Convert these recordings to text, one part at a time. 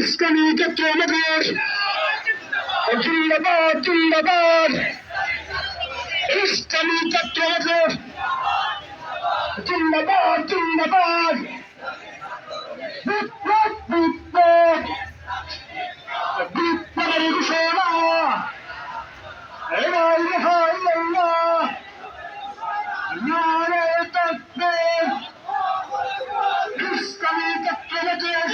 ইসলামী ছাত্র বাংলাদেশ জিন্দাবাদ জিন্দাবাদ। ইসলামী ছাত্র বাংলাদেশ জিন্দাবাদ জিন্দাবাদ। বিপ্লব বিপ্লব বিপ্লবের ঘোষণা। লা ইলাহা ইল্লাল্লাহ নারে তাকবীর। ইসলামী ছাত্র বাংলাদেশ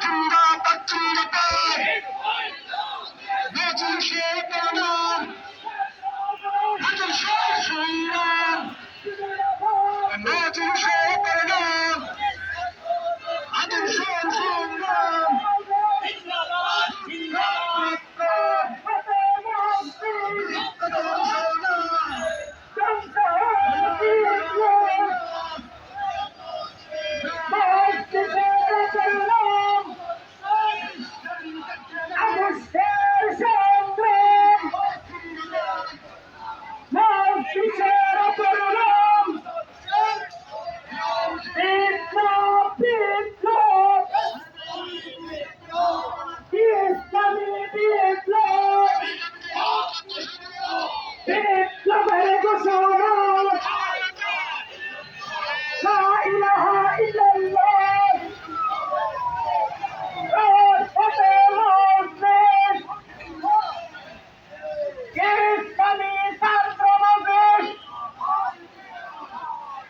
জিন্দাবাদ জিন্দাবাদ। নতুন শের প্রণাম, নতুন শের সংগ্রাম, নতুন শের প্রণাম, নতুন শের সংগ্রাম।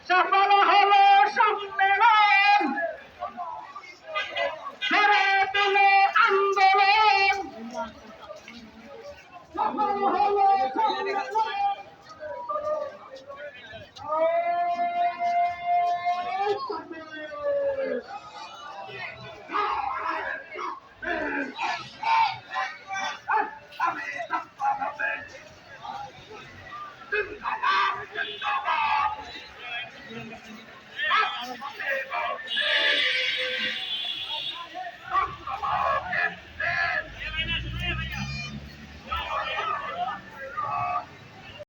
সফল হলো সম্মেলন, গড়ে তোলো আন্দোলন। সফল হলো সম্মেলন।